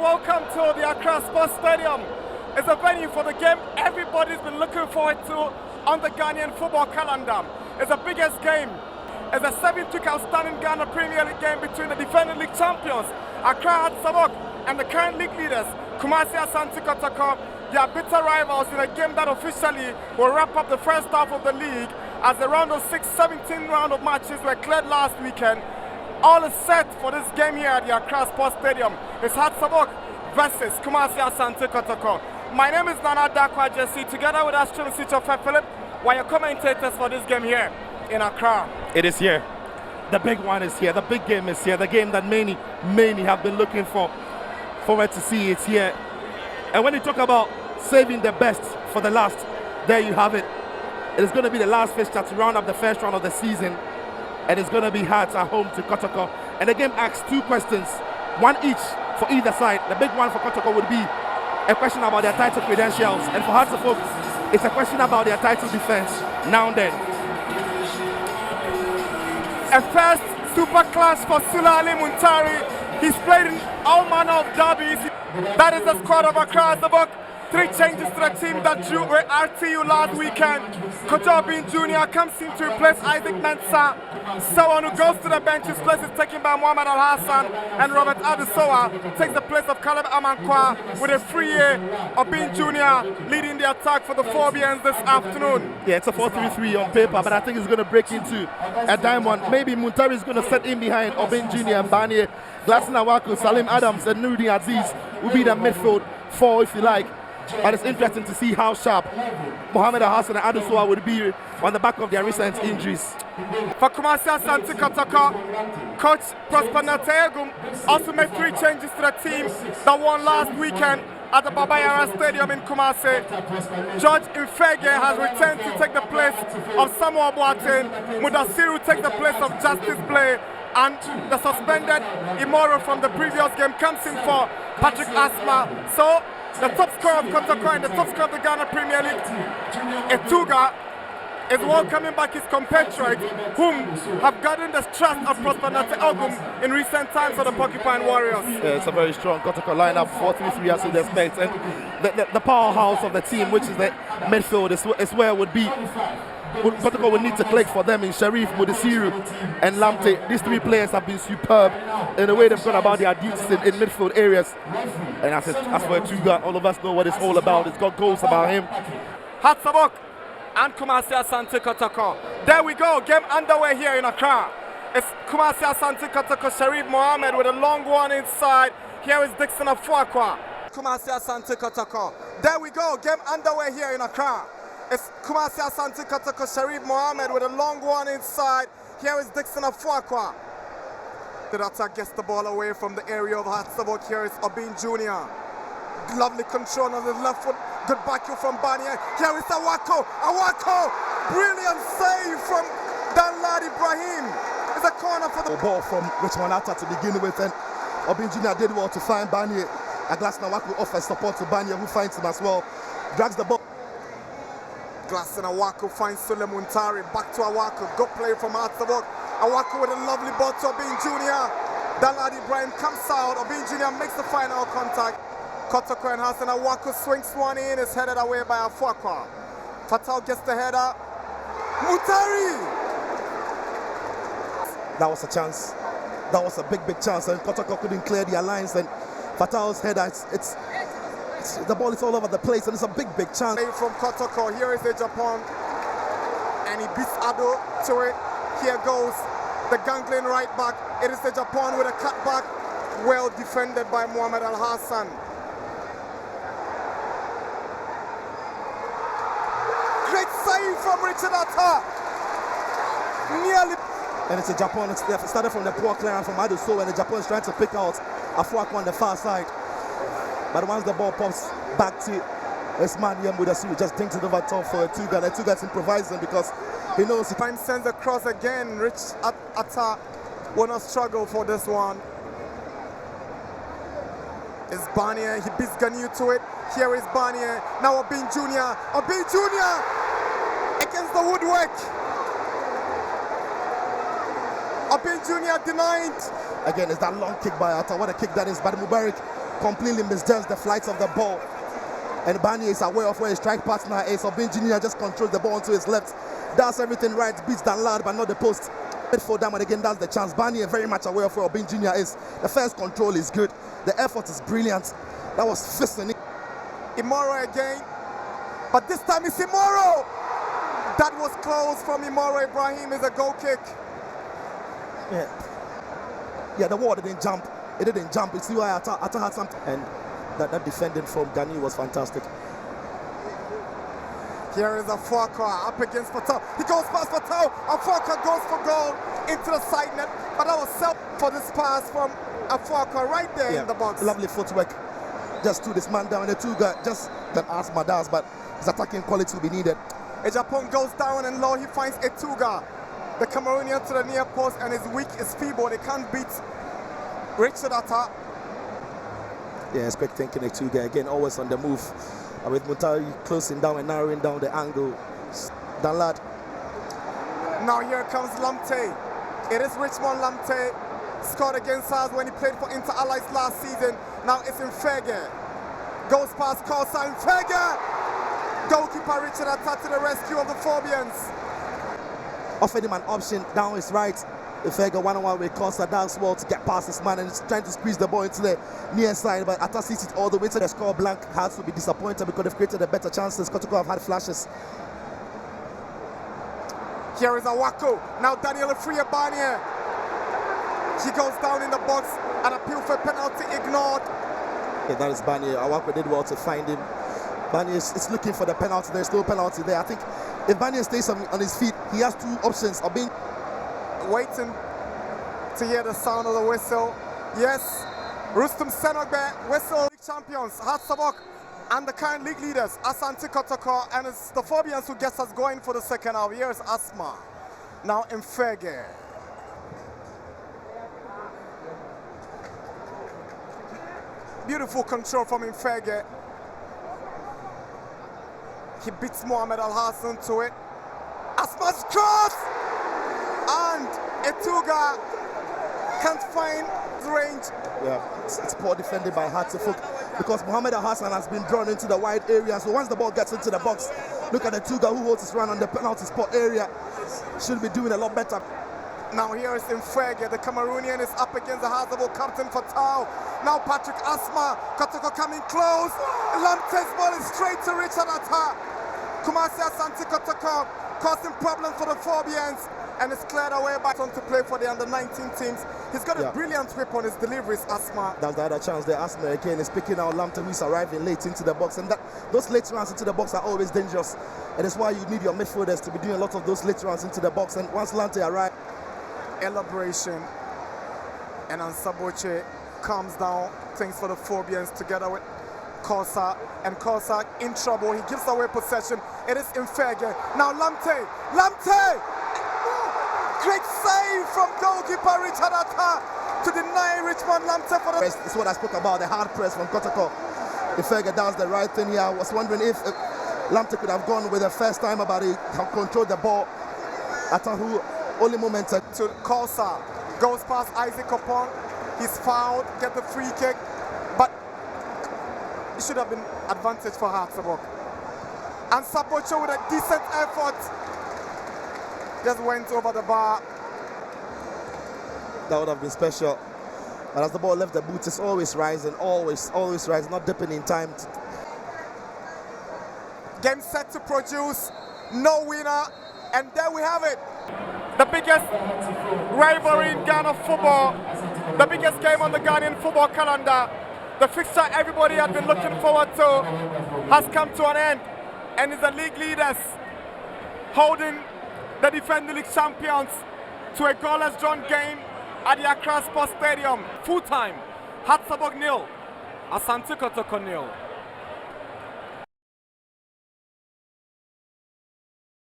welcome to the Accra Sports Stadium. It's a venue for the game everybody's been looking forward to on the Ghanaian football calendar. It's the biggest game. It's a 7th outstanding Ghana Premier League game between the defending league champions, Accra Sabok, and the current league leaders, Kumasi Asante Kotoko. They are bitter rivals in a game that officially will wrap up the first half of the league as the round of 17 round of matches were cleared last weekend. All is set for this game here at the Accra Sports Stadium. It's Sabok versus Kumasi Asante Kotoko. My name is Nana Dakwa Jesse, together with Astro Philip, one of your commentators for this game here in Accra. It is here. The big one is here. The big game is here. The game that many have been looking forward to see. It's here. And when you talk about saving the best for the last, there you have it. It is going to be the last fixture to round up the first round of the season. And it's going to be Hearts at home to Kotoko. And the game asks two questions, one each for either side. The big one for Kotoko would be a question about their title credentials. And for Hearts of Oak, it's a question about their title defense. Now and then. A first super clash for Sulali Muntari. He's played in all manner of derbies. That is the squad of Accra Sabok. 3 changes to the team that drew with RTU last weekend. Kotoko Jr. comes in to replace Isaac Mensah. Someone who goes to the bench, his place is taken by Muhammad Al Hassan, and Robert Adesowa takes the place of Caleb Amankwa with a free year of being Jr. leading the attack for the Phobians this afternoon. Yeah, it's a 4-3-3 on paper, but I think it's going to break into a diamond. Maybe Muntari is going to set in behind Obin Jr. and Barnier. Glasson Awaku, Salim Adams, and Nuruddin Aziz will be the midfield 4 if you like. But it's interesting to see how sharp Mohamed Al Hassan and Adesowa would be on the back of their recent injuries. For Kumasi Asante Kotoko, Coach Prosper Nategum also made 3 changes to the team that won last weekend at the Babayara Stadium in Kumasi. George Infege has returned to take the place of Samuel Boateng. Mudasiru takes the place of Justice Blay. And the suspended Imoro from the previous game comes in for Patrick Asma. So the top scorer of Kotoko and the top scorer of the Ghana Premier League, Etuga, is welcoming back his compatriot, whom have gotten the trust of Prosper Nategum in recent times for the Porcupine Warriors. Yeah, it's a very strong Kotoko lineup, 4-3-3 as you'd expect. And the powerhouse of the team, which is the midfield, is where it would be. Kotoko would need to click for them in Sharif, Mudasiru, and Lamte. These 3 players have been superb in the way they've gone about their duties in midfield areas. And as for Etuga, all of us know what it's all about. It's got goals about him. Hatsabok and Kumasi Asante Kotoko. There we go, game underway here in Accra. It's Kumasi Asante Kotoko, Sharif Mohammed with a long one inside. Here is Dixon Afuakwa. Kumasi Asante Kotoko. There we go, game underway here in Accra. It's Kumasi Asante Kotoko, Sharif Mohammed with a long one inside. Here is Dixon Afuakwa. The attack gets the ball away from the area of Hatsabok. Here is Obin Jr. Lovely control on the left foot. Good back you from Barnier. Here is Awako. Brilliant save from Danlad Ibrahim. It's a corner for the ball from Richmond Atta to begin with. And Obin Jr. did well to find Barnier. Glasson Awaku offers support to Barnier, who finds him as well. Drags the ball. Glasson Awaku finds Sule Muntari. Back to Awaku. Good play from Hatsabok. Awaku with a lovely ball to Obin Jr. Danlad Ibrahim comes out. Obin Jr. makes the final contact. Kotoko and Hassan Awaku swings one in, is headed away by Afuakwa. Fatal gets the header. Muntari! That was a chance. That was a big chance, and Kotoko couldn't clear the lines. And Fatal's header, it's the ball is all over the place, and it's a big chance. From Kotoko, here is the Japan, and he beats Ado to it. Here goes the gangling right back. It is the Japan with a cutback, well defended by Mohamed Al Hassan. Great save from Richard Atta. Nearly. And it's a Japan. It started from the poor clearance from Adesowa, and the Japan is trying to pick out Afuakwa on the far side. But once the ball pops back to his man Mudasiru, just dinks it over top for Etuga. And Etuga's improvising because he knows he time sends a cross again. Rich Atta will not struggle for this one. It's Barnier. He beats Ganyu to it. Here is Barnier. Now Obin Jr. Obin Jr. against the woodwork. Obin Jr. denied. Again, it's that long kick by Atta. What a kick that is. But Mubarak completely misjudged the flight of the ball. And Bani is aware of where his strike partner is. Obin Jr. just controls the ball onto his left. Does everything right, beats Danlad, but not the post. For them, and again, that's the chance. Bani is very much aware of where Obin Jr. is. The first control is good. The effort is brilliant. That was fisting it. Imoro again. But this time it's Imoro. That was close from Imoro Ibrahim. Is a goal kick. Yeah, the wall didn't jump. It didn't jump. You see why Atta had something. And that defending from Gani was fantastic. Here is Afuaka up against Patel. He goes past Patel. Afuaka goes for goal into the side net. But that was self for this pass from Afuaka right there in the box. Lovely footwork. Just threw this man down. The two guys just can ask Madas, but his attacking quality will be needed. Japan goes down and low. He finds Etuga, the Cameroonian, to the near post, and is weak, is feeble. They can't beat Richard Atta. Yeah, it's quick thinking Etuga again, always on the move. With Muntari closing down and narrowing down the angle. Danlad. Now here comes Lamte. It is Richmond Lamte. Scored against us when he played for Inter Allies last season. Now it's Infege. Goes past Kosa. Infege! Goalkeeper Richard Atta to the rescue of the Phobians. Offered him an option down his right. Infege one-on-one with Kosa down well to get past this man, and he's trying to squeeze the ball into the near side, but Atta sees it all the way to the score blank. Has to be disappointed because they've created a better chances. Kotoko have had flashes. Here is Awako. Now Daniel Friabania. He goes down in the box. An appeal for penalty ignored. Yeah, that is Bani. Awako did well to find him. Bani is looking for the penalty. There's no penalty there. I think if Bani stays on his feet, he has two options of being waiting to hear the sound of the whistle. Yes, Rustum Senogbe, whistle. League champions, Hatsabok, and the current league leaders, Asante Kotoko, and it's the Phobians who gets us going for the second half. Here's Asma. Now Infege. Beautiful control from Infege. He beats Mohamed Al Hassan to it. Asma's cross! And Etuga can't find the range. Yeah, it's poor defending by Hatsifuk because Mohamed Al Hassan has been drawn into the wide area. So once the ball gets into the box, look at Etuga who holds his run on the penalty spot area. Should be doing a lot better. Now here is Infege. The Cameroonian is up against the Hazabo captain Fatau. Now Patrick Asma. Kotoko coming close. Lamte's ball is straight to Richard Atta. Kumasi Asante Kotoko causing problems for the Phobians. And it's cleared away by him to play for the under-19 teams. He's got a brilliant whip on his deliveries, Asma. That's the other chance there. Asma again is picking out Lamte, who's arriving late into the box. And those late runs into the box are always dangerous. And that's why you need your midfielders to be doing a lot of those late runs into the box. And once Lamte arrives, elaboration. And Ansaboche calms down things for the Phobians together with Kosa. And Kosa in trouble. He gives away possession. It is Infege. Now Lamte. Lamte! Great save from goalkeeper Richard Atta to deny Richmond Lamte for the... It's what I spoke about, the hard press from Kotoko. Infege does the right thing here. I was wondering if Lamte could have gone with the first time about it, controlled the ball. Atta who only momented. To Kosa, goes past Isaac Opon. He's fouled, get the free kick, but it should have been advantage for Hatsabok. And Sapocho with a decent effort just went over the bar. That would have been special. But as the ball left the boot, it's always rising, always rising, not dipping in time. Game set to produce, no winner, and there we have it. The biggest rivalry in Ghana football, the biggest game on the Ghanaian football calendar. The fixture everybody had been looking forward to has come to an end, and it's the league leaders holding the defending league champions to a goalless drawn game at the Accra Sports Stadium. Full time, Hatsabok 0, Asante Kotoko 0.